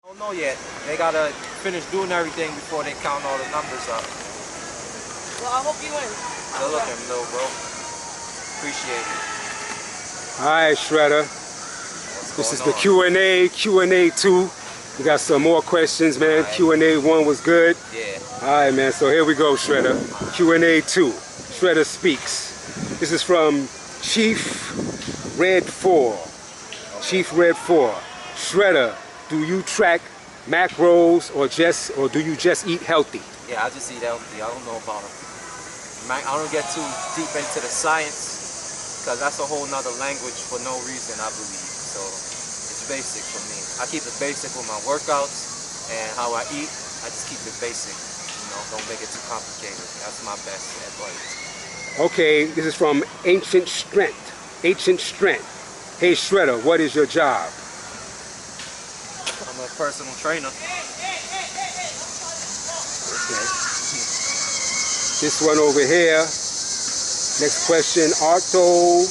I don't know yet. They gotta finish doing everything before they count all the numbers up. Well, I hope you win. Good looking, little bro. Appreciate it. All right, Shredder. This is the Q&A, Q&A 2. We got some more questions, man. Right. Q&A 1 was good. Yeah. All right, man. So here we go, Shredder. Q&A 2. Shredder speaks. This is from Chief Red 4. Okay. Chief Red 4. Shredder, do you track macros or do you just eat healthy? Yeah, I just eat healthy. I don't know about them. I don't get too deep into the science because that's a whole nother language for no reason, I believe. So it's basic for me. I keep it basic with my workouts and how I eat. I just keep it basic. You know, don't make it too complicated. That's my best advice. Okay, this is from Ancient Strength. Ancient Strength. Hey Shredder, what is your job? I'm a personal trainer. Okay. This one over here. Next question, Arto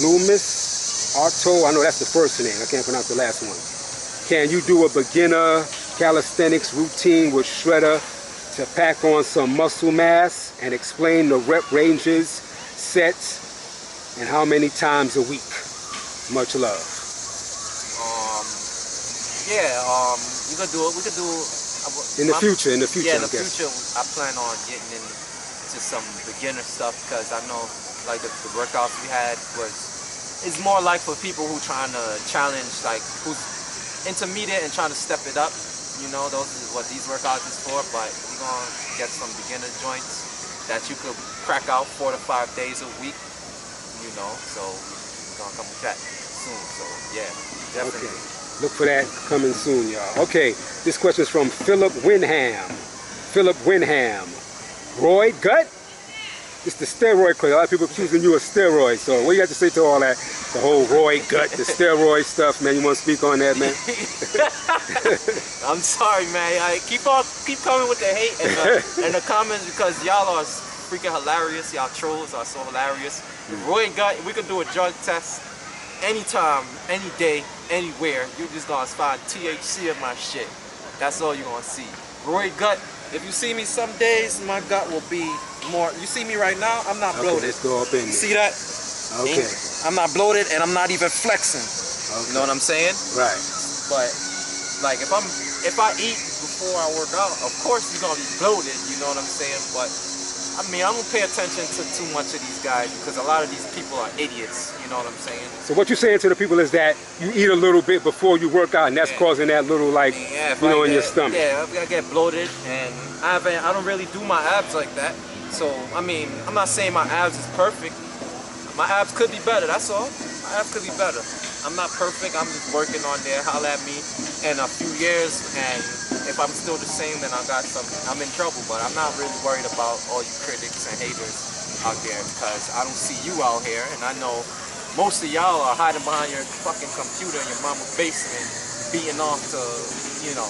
Loomis. Arto, I know that's the first name. I can't pronounce the last one. Can you do a beginner calisthenics routine with Shredder to pack on some muscle mass and explain the rep ranges, sets, and how many times a week? Much love. Yeah, we could do it. We could do in the future. Yeah, in the future, I plan on getting into some beginner stuff because I know, like the workouts we had it's more like for people who trying to challenge, like who's intermediate and trying to step it up. You know, those is what these workouts is for. But we're gonna get some beginner joints that you could crack out 4 to 5 days a week. You know, so we're gonna come with that soon. So yeah, definitely. Okay. Look for that coming soon, y'all. Okay, this question is from Philip Winham. Philip Winham. Roid gut? It's the steroid question. A lot of people accusing you of steroids. So what do you have to say to all that? The whole roid gut, the steroid stuff, man. You want to speak on that, man? I'm sorry, man. I keep coming with the hate and the comments because y'all are freaking hilarious. Y'all trolls are so hilarious. The roid gut, we could do a drug test anytime, any day, anywhere. You're just gonna find THC in my shit. That's all you're gonna see. Roid gut. If you see me some days, my gut will be more. You see me right now, I'm not bloated. Let's go up in there. See that? Okay. I'm not bloated and I'm not even flexing. Okay. You know what I'm saying? Right. But like if I eat before I work out, of course you're gonna be bloated. You know what I'm saying? But I mean, I don't pay attention to too much of these guys because a lot of these people are idiots. You know what I'm saying? So what you're saying to the people is that you eat a little bit before you work out, and that's causing that little, like, you know, in your stomach. Yeah, I get bloated, and I don't really do my abs like that. So I mean, I'm not saying my abs is perfect. My abs could be better. That's all. My abs could be better. I'm not perfect. I'm just working on there. Holla at me in a few years, and if I'm still the same, then I'm in trouble. But I'm not really worried about all you critics and haters out there because I don't see you out here, and I know most of y'all are hiding behind your fucking computer in your mama's basement, beating off to, you know.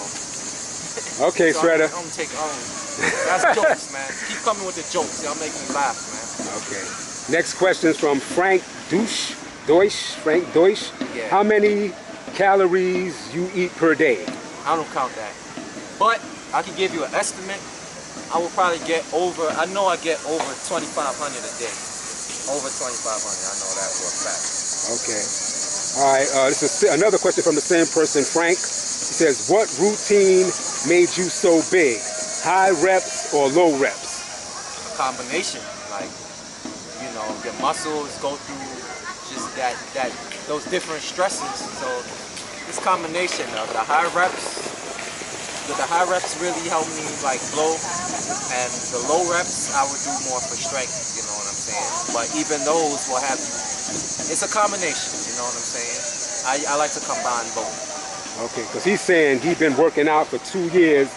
Okay, so Shredder. That's jokes, man. Keep coming with the jokes. Y'all make me laugh, man. Okay. Next question is from Frank Deutsch. Frank Deutsch. Yeah. How many calories you eat per day? I don't count that. But I can give you an estimate. I will probably get over, I know I get over 2,500 a day. Over 2,500, I know that for a fact. Okay. All right, this is another question from the same person, Frank. He says, what routine made you so big? High reps or low reps? A combination. Like, you know, your muscles go through just those different stresses. So this combination of the high reps really help me like blow, and the low reps I would do more for strength, you know what I'm saying? But even those will have you, it's a combination, you know what I'm saying? I like to combine both. Okay, because he's saying he's been working out for 2 years,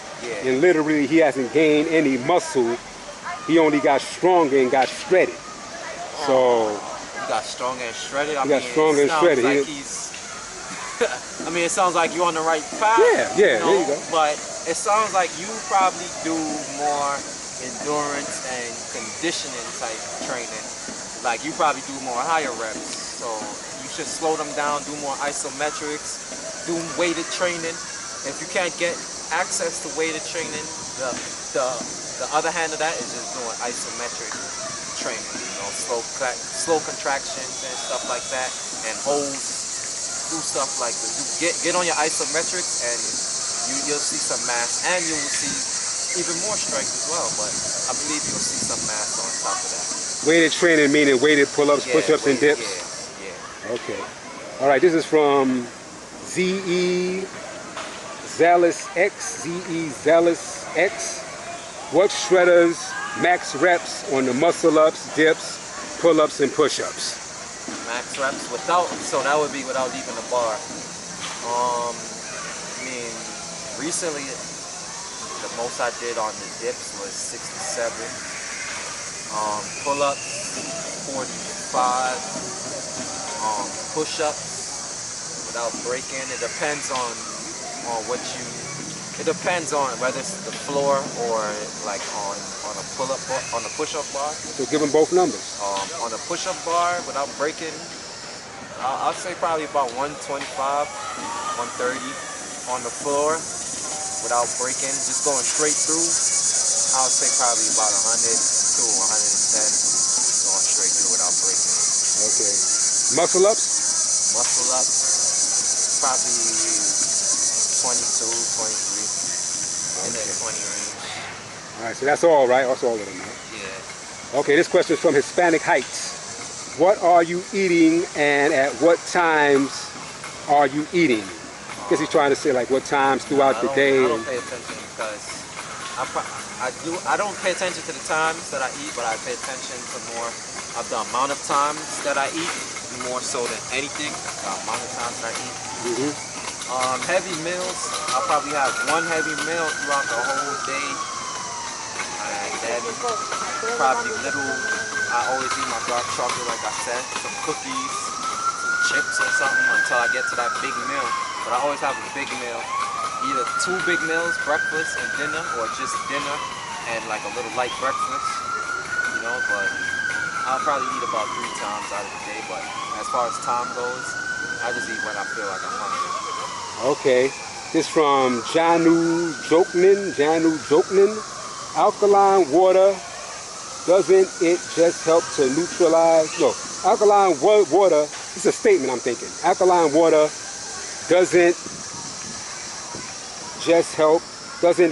and literally he hasn't gained any muscle. He only got stronger and got shredded. So he got stronger and shredded. He got stronger and shredded. Like I mean, it sounds like you're on the right path. Yeah, you know, there you go. But it sounds like you probably do more endurance and conditioning type training. Like you probably do more higher reps. So you should slow them down, do more isometrics, do weighted training. If you can't get access to weighted training, the other hand of that is just doing isometric training. You know, slow contractions and stuff like that, and holds. Do stuff like this. Get on your isometrics, and you'll see some mass, and you will see even more strength as well. But I believe you'll see some mass on top of that. Weighted training meaning weighted pull-ups, push-ups, and dips. Yeah. Okay. All right. This is from ZE Zealous X. ZE Zealous X. What shredders max reps on the muscle-ups, dips, pull-ups, and push-ups? Max reps without, so that would be without leaving the bar. I mean, recently the most I did on the dips was 67. Pull-ups 45. Push-ups without breaking. It depends on what you. It depends on whether it's the floor or like on a pull-up bar, on a push-up bar. So give them both numbers. On a push-up bar without breaking, I'll say probably about 125, 130. On the floor without breaking, just going straight through, I'll say probably about 100 to 110 going straight through without breaking. Okay. Muscle-ups? Muscle-ups, probably 22, 23. In that 20 range. All right, so that's all, right? That's all of them, right? Yeah. Okay, this question is from Hispanic Heights. What are you eating, and at what times are you eating? I guess he's trying to say like what times throughout the day. I don't pay attention because I don't pay attention to the times that I eat, but I pay attention to more of the amount of times that I eat, more so than anything. The amount of times that I eat. Heavy meals, I'll probably have one heavy meal throughout the whole day, and then probably little, I always eat my dark chocolate like I said, some cookies, some chips or something until I get to that big meal. But I always have a big meal, either 2 big meals, breakfast and dinner, or just dinner and like a little light breakfast, you know, but I'll probably eat about 3 times out of the day, but as far as time goes, I just eat when I feel like I'm hungry. Okay, this from Janu Joknin. Alkaline water, doesn't it just help to neutralize? No, alkaline water, it's a statement I'm thinking. Alkaline water doesn't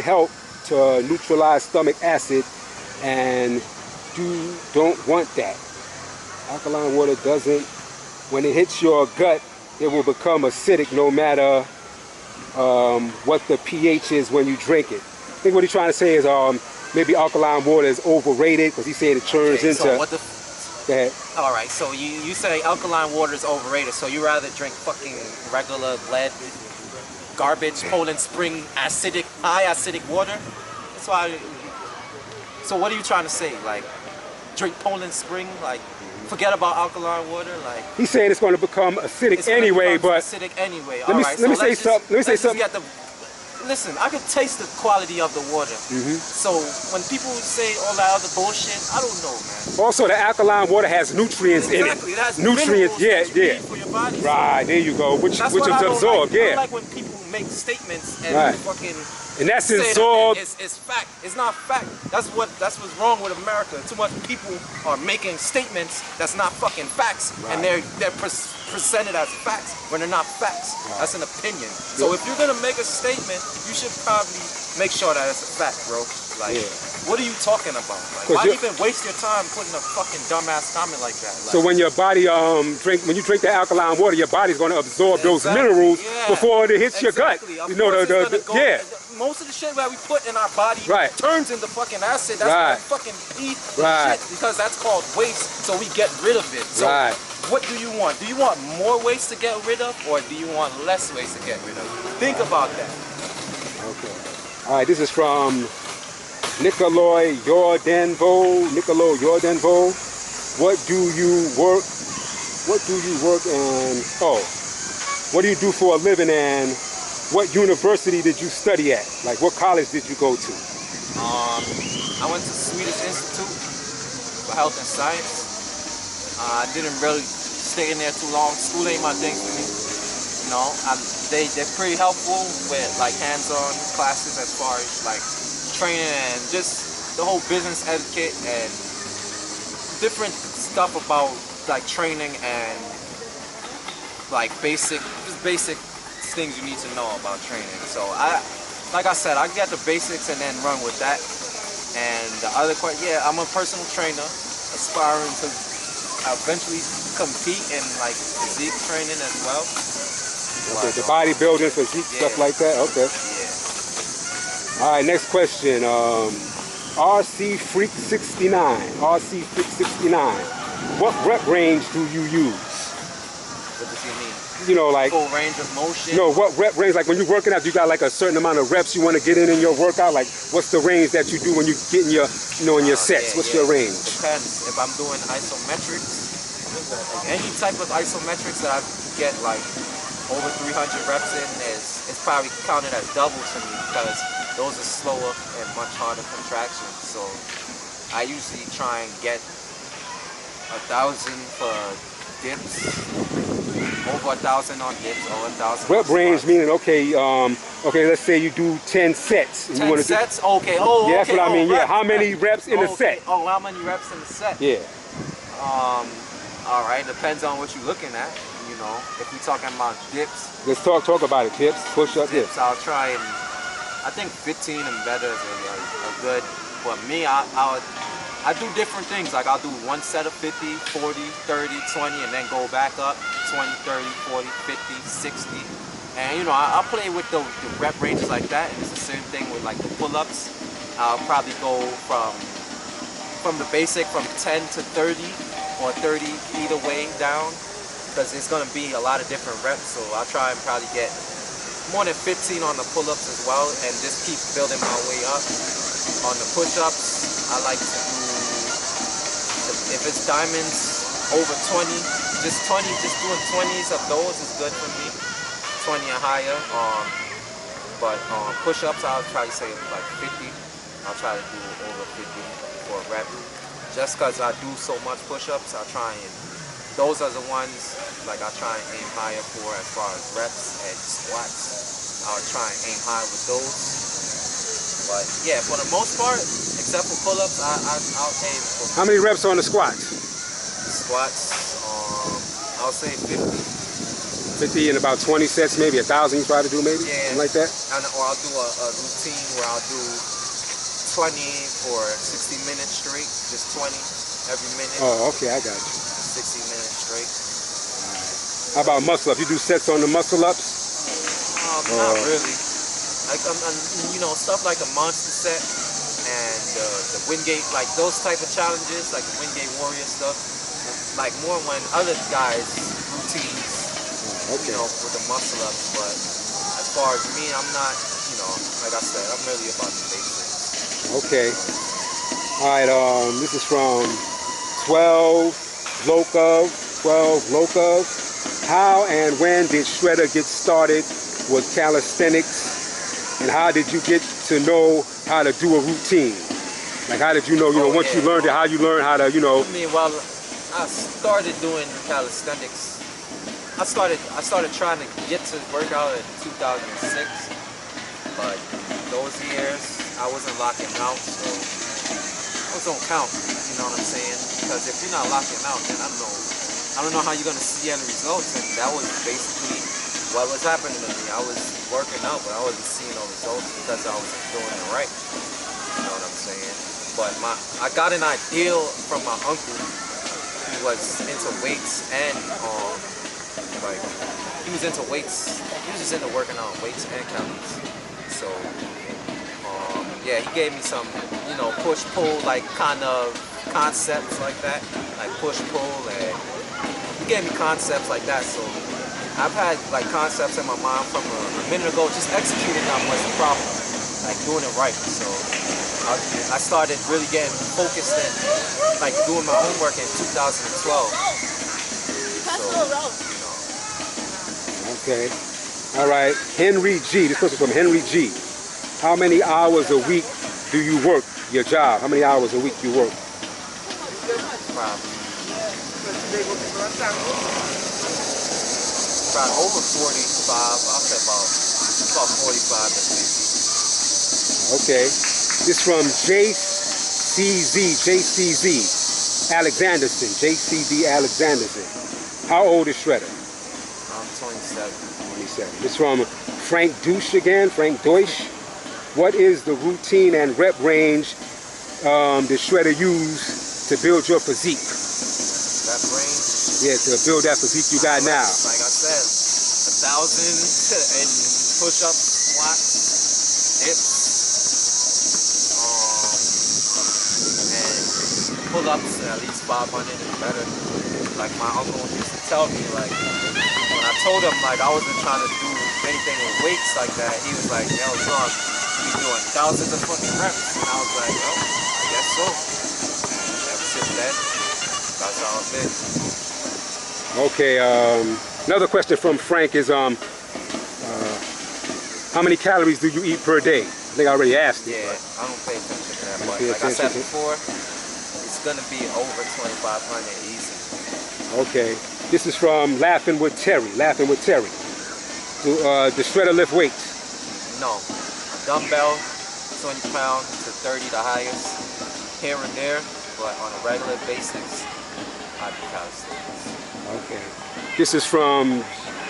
help to neutralize stomach acid, and don't want that. Alkaline water doesn't, when it hits your gut, it will become acidic no matter what the pH is when you drink it. I think what he's trying to say is maybe alkaline water is overrated because he's saying it turns into... So what the... Go ahead. Alright, so you say alkaline water is overrated, so you rather drink fucking regular lead, garbage, Poland Spring, high acidic water? That's why... So what are you trying to say? Like, drink Poland Spring? Like, forget about alkaline water? Like... He's saying it's going to become acidic anyway, but... acidic anyway. Let me say something. Listen, I can taste the quality of the water. So when people say all that other bullshit, I don't know, man. Also, the alkaline water has nutrients in it. Exactly, it has nutrients, that you need for your body. Right, there you go. Which is absorbed, I don't like when people make statements and fucking. And that's say absorbed. That it's fact. It's not fact. That's what's wrong with America. Too much people are making statements that's not fucking facts, and they're presented as facts when they're not facts. That's an opinion. So if you're gonna make a statement, you should probably make sure that it's a fact, bro. Like, what are you talking about? Like, why even waste your time putting a fucking dumbass comment like that? Like, so when your body when you drink the alkaline water, your body's gonna absorb those minerals before it hits your gut. You know most of the shit that we put in our body turns into fucking acid. That's why we fucking eat shit, because that's called waste, so we get rid of it. So what do you want? Do you want more waste to get rid of, or do you want less waste to get rid of? Think about that. Okay. All right, this is from Nikolai Yordanvo. What do you work and what do you do for a living, and what university did you study at? Like, what college did you go to? I went to Swedish Institute for Health and Science. I didn't really stay in there too long. School ain't my thing for me. You know, they're pretty helpful with like hands-on classes as far as like training and just the whole business etiquette and different stuff about like training and like basic things you need to know about training. So like I said, I get the basics and then run with that. And the other part, yeah, I'm a personal trainer, aspiring to eventually compete in like physique training as well. Okay, the bodybuilding, physique, stuff like that. Okay. Yeah. All right, next question. RC Freak 69. RC Freak 69. What rep range do you use? What does he mean? You know, like full range of motion. No, what rep range? Like when you're working out, you got like a certain amount of reps you want to get in your workout. Like, what's the range that you do when you get in your, in your sets? What's your range? Depends. If I'm doing isometrics, like any type of isometrics that I get like over 300 reps in it's probably counted as double to me because those are slower and much harder contractions. So I usually try and get 1,000 for dips. Over 1,000 on dips, or 1,000. Rep range meaning okay, okay. Let's say you do 10 sets. And 10 you sets. Okay. Oh, yeah, that's okay. what I mean. Yeah. Reps. How many reps in a set? Oh, how many reps in a set? Yeah. All right. Depends on what you're looking at. You know, if we're talking about dips. Let's talk about it. Dips, push-up, dips. I'll try and I think 15 and better are good. But me, I do different things. Like I'll do one set of 50, 40, 30, 20, and then go back up 20, 30, 40, 50, 60. And you know, I'll play with the rep ranges like that. And it's the same thing with like the pull-ups. I'll probably go from the basic from 10 to 30 or 30 either way down because it's going to be a lot of different reps. So I'll try and probably get more than 15 on the pull-ups as well and just keep building my way up. On the push-ups, I like to do, if it's diamonds, over 20, just doing 20s of those is good for me, 20 or higher. But push-ups, I'll try to say like 50. I'll try to do over 50 for a rep. Just because I do so much push-ups, I try and, those are the ones like I try and aim higher for as far as reps and squats. I'll try and aim high with those. But yeah, for the most part, except for pull-ups, I'll aim for. How many reps on the squats? Squats, I'll say 50. 50 in about 20 sets, maybe 1,000 you try to do, maybe? Yeah. Something like that? Or I'll do a routine where I'll do 20 for 60 minutes straight, just 20 every minute. Oh, okay, I got you. 60 minutes straight. How about muscle-ups? You do sets on the muscle-ups? Not really. Like, you know, stuff like a monster set and the Wingate, like those type of challenges, like the Wingate Warrior stuff, like more when other guys' routines, you know, with the muscle-ups. But as far as me, I'm not, you know, like I said, I'm really about the basics. Okay. All right, this is from 12 Lokov. How and when did SHREDDA get started with calisthenics? And how did you get to know how to do a routine? Like how did you know, once you learned it, how you learned how to, I mean, well, I started doing calisthenics. I started trying to get to work out in 2006, but those years I wasn't locking out, so those don't count, you know what I'm saying? Because if you're not locking out, then I don't know how you're gonna see any results, and that was basically what was happening to me. I was working out, but I wasn't seeing no results because I wasn't doing it right. You know what I'm saying? But I got an idea from my uncle who was into weights and like he was into weights. He was just into working on weights and calories. So yeah, he gave me some, push-pull like kind of concepts like that, like push-pull, and he gave me concepts like that. So I've had like concepts in my mind from a minute ago. Just executing them was the problem, like doing it right. So I started really getting focused and like doing my homework in 2012. So, Okay. All right. Henry G. This person from Henry G. How many hours a week do you work your job? How many hours a week do you work? about over 45. I'll say about 45 to 50. Okay. This from JCZ Alexanderson. JCD Alexanderson. How old is Shredda? I'm 27. 27. This from Frank Douche again. Frank Deutsch. What is the routine and rep range that Shredda use to build your physique? Rep range? Yeah, to build that physique you got now. Like I said, 1,000 and push-ups, squats, dips, and pull-ups, at least 500 and better. Like my uncle used to tell me, like, when I told him, like, I wasn't trying to do anything with weights like that, he was like, yo, son, you doing thousands of fucking reps. And I was like, well, I guess so. And ever since then, that's how it's been. Okay, another question from Frank is, how many calories do you eat per day? I think I already asked you. Yeah, I don't pay attention to that, but like I said before, it's gonna be over 2,500 easy. Okay, this is from Laughing with Terry. Laughing with Terry. Does Shredda lift weights? No, a dumbbell, 20 pounds to 30 the highest, here and there, but on a regular basis, I do calisthenics. Okay. This is from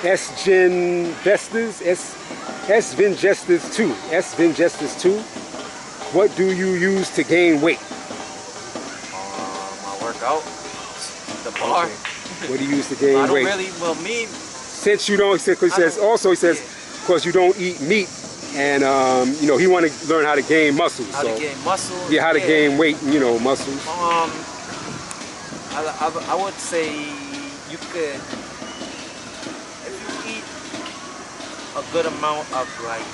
S-Vingestas 2. S-Vingestas 2. What do you use to gain weight? My workout, the bar. Okay. What do you use to gain weight? I don't really, well, me. Since you don't, because he says, also he says, because you don't eat meat, and you know, he want to learn how to gain muscles. How to gain muscle? Yeah, how to gain weight, you know, muscles. I would say you could, if you eat a good amount of like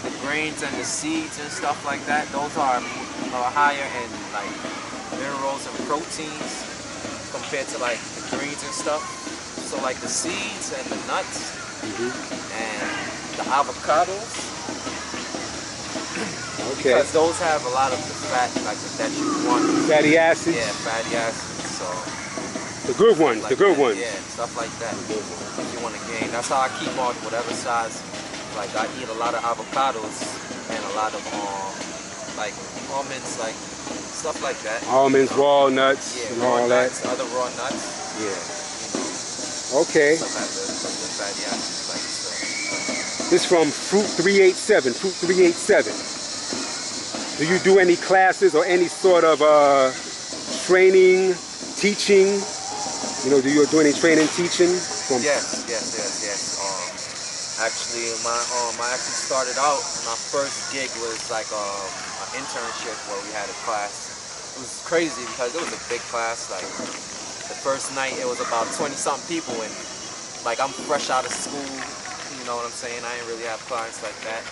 the grains and the seeds and stuff like that, those are higher in like minerals and proteins compared to like the greens and stuff. So like the seeds and the nuts and the avocados. Okay. Because those have a lot of the fat like that you want. Fatty acids? Yeah, fatty acids. So the good ones, like the good ones. Yeah, stuff like that. If you want to gain. That's how I keep on whatever size. Like I eat a lot of avocados and a lot of like almonds, like stuff like that. Almonds, walnuts, yeah, and raw all nuts, that. other raw nuts. Yeah. Okay. Stuff have the fatty acids, like so. This from Fruit 387. Fruit 387. Do you do any classes or any sort of training, teaching? You know, do you do any training, teaching? Yes. Actually, I actually started out. My first gig was like an internship where we had a class. It was crazy because it was a big class. Like the first night, it was about 20-something people, and like I'm fresh out of school. You know what I'm saying? I didn't really have clients like that.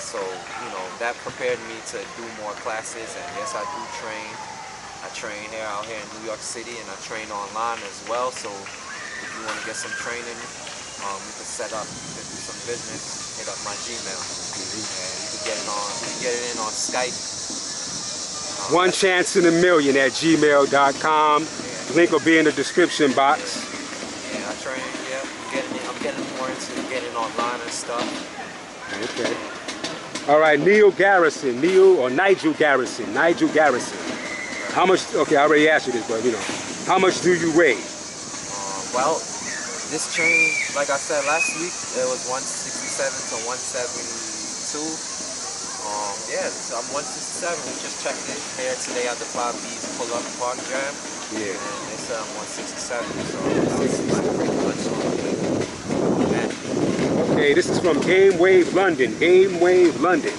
So, you know, that prepared me to do more classes, and yes, I do train. I train out here in New York City, and I train online as well. So if you want to get some training, we can set up, we can do some business, hit up my Gmail. And you can get it in on Skype. One chance in a million at gmail.com. Yeah. Link will be in the description box. Yeah, I train, I'm getting more into getting online and stuff. Okay. All right, Nigel Garrison. How much, okay, I already asked you this, but you know, how much do you weigh? Well, this training, like I said last week, it was 167 to 172. Yeah, so I'm 167. We just checked it here today at the 5B's pull-up park jam. Yeah. And they said I'm 167, so it's pretty much on that. Okay, this is from Game Wave London. Game Wave London.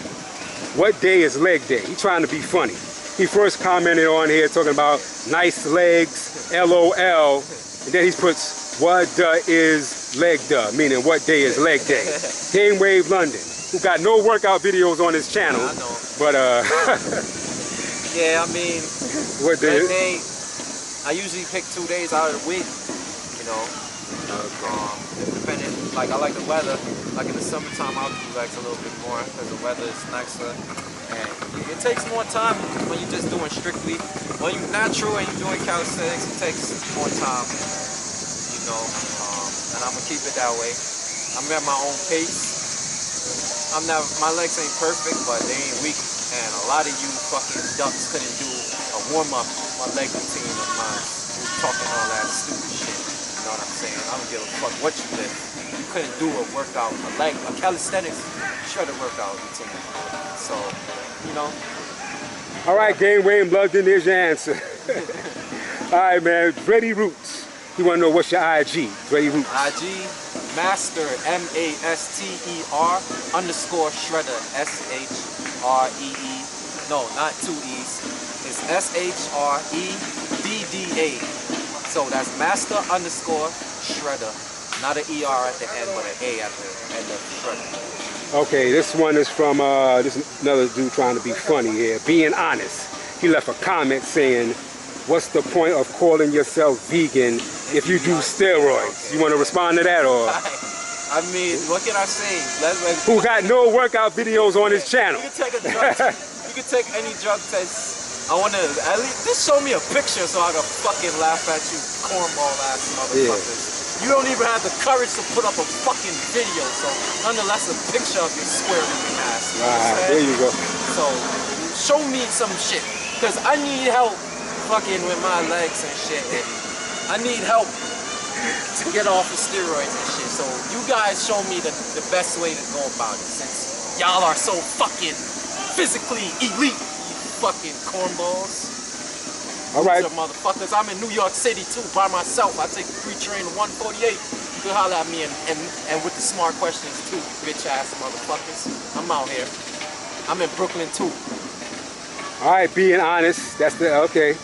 What day is leg day? He's trying to be funny. He first commented on here talking about nice legs, LOL, and then he puts what is leg day, meaning what day is leg day. Game Wave London, who got no workout videos on his channel, I know. but yeah, I mean, what day? leg day, I usually pick 2 days out of the week, you know. Depending, like I like the weather. Like in the summertime, I'll do legs a little bit more because the weather is nicer. And it takes more time when you're just doing strictly, when you're natural and you're doing calisthenics, it takes more time, you know. And I I'm gonna keep it that way. I'm at my own pace. My legs ain't perfect, but they ain't weak. And a lot of you fucking ducks couldn't do a warm-up, my leg routine of mine. You talking all that stupid shit. You know what I'm saying? I don't give a fuck what you did. You couldn't do a workout, a calisthenics shredder workout routine. So, you know. All right, Game Wayne London, there's your answer. All right, man. Dreddy Roots. He want to know what's your IG. Dreddy Roots. IG, Master, MASTER _Shredda, SHREE. No, not two E's. It's SHREDDA. So that's Master _Shredda. Not an ER at the end, but an A at the end of Shredda. Okay, this one is from this is another dude trying to be funny here. Being honest. He left a comment saying, what's the point of calling yourself vegan if you do steroids? You want to respond to that, or? I mean, what can I say? Who got no workout videos on his channel? You can take a drug test. You can take any drug test. I want to at least just show me a picture so I can fucking laugh at you, cornball ass motherfuckers. Yeah. You don't even have the courage to put up a fucking video, so nonetheless a picture of your square looking ass. You know what I'm saying? There you go. So show me some shit, because I need help fucking with my legs and shit, and I need help to get off of steroids and shit. So you guys show me the best way to go about it, since y'all are so fucking physically elite, you fucking cornballs. All right. Motherfuckers, I'm in New York City too by myself. I take the 3 train to 148. You can holler at me and with the smart questions too, bitch ass motherfuckers. I'm out here. I'm in Brooklyn too. All right, being honest. That's the okay.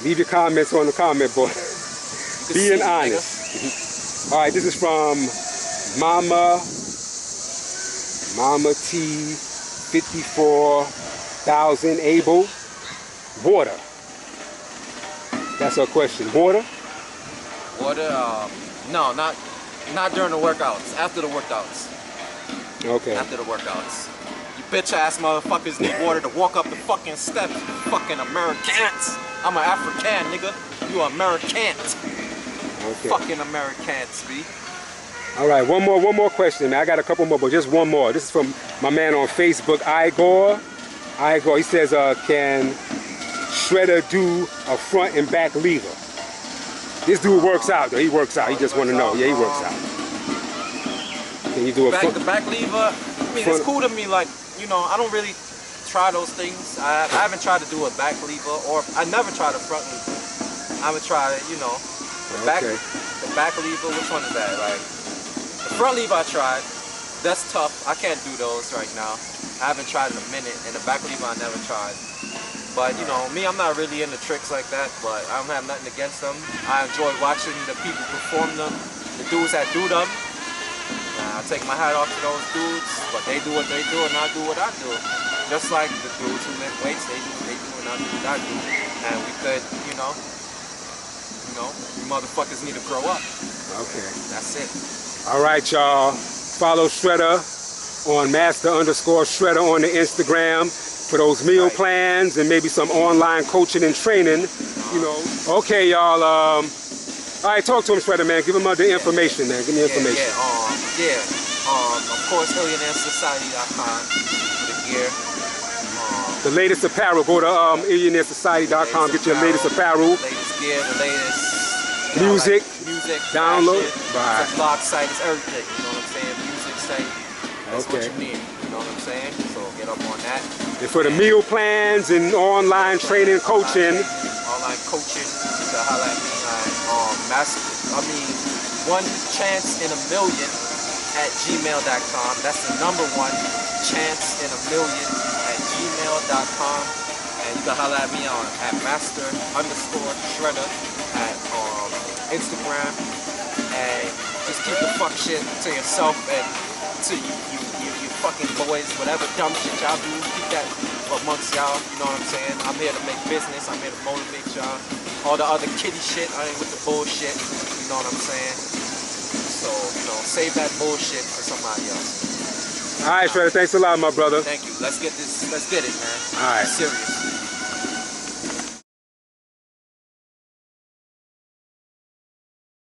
Leave your comments on the comment board. Being honest. All right, this is from Mama T 54,000 Able. Water. That's her question. Water? Water? No, not during the workouts. After the workouts. Okay. After the workouts. You bitch ass motherfuckers need water to walk up the fucking steps. You fucking Americans. I'm an African, nigga. You American. Okay. Fucking Americans, B. All right, one more question, man. I got a couple more, but just one more. This is from my man on Facebook, Igor. He says, can Shredda do a front and back lever? This dude works out, though. He works out. He just want to know. Yeah, he works out. Can you do a the back lever? I mean, it's cool to me. Like, you know, I don't really try those things. I haven't tried to do a back lever, or I never tried a front lever. I would try, you know, the back lever. Which one is that? Like, the front lever I tried. That's tough. I can't do those right now. I haven't tried in a minute, and the back lever I never tried. But you know, me, I'm not really into tricks like that, but I don't have nothing against them. I enjoy watching the people perform them, the dudes that do them. I take my hat off to those dudes, but they do what they do and I do what I do. Just like the dudes who lift weights, they do what they do and I do what I do. And we could, you know, you motherfuckers need to grow up. Okay. That's it. All right, y'all. Follow Shredda on Master _Shredda on the Instagram for those meal plans and maybe some online coaching and training. You know. Okay, y'all. All right, talk to him, Shredda, man. Give him the information, man. Give me information. Of course, IllionaireSociety.com for the gear. The latest apparel. Go to IllionaireSociety.com. Get your latest apparel. Latest gear, the latest music. Download. Right. It's a blog site. It's everything. You know what I'm saying? Music site. That's what you need. You know what I'm saying? So get up on that. And for the meal plans and online training, coaching. Online coaching. You can holler at me. One chance in a million at gmail.com. That's the number 1 chance in a million at gmail.com. And you can holler at me at Master _Shredda at Instagram. And just keep the fuck shit to yourself and to you fucking boys, whatever dumb shit y'all do, keep that amongst y'all. You know what I'm saying? I'm here to make business. I'm here to motivate y'all. All the other kiddie shit, I ain't with the bullshit. You know what I'm saying? So, you know, save that bullshit for somebody else. All right, Shredda, thanks a lot, my brother. Thank you. Let's get it, man. All right. Serious.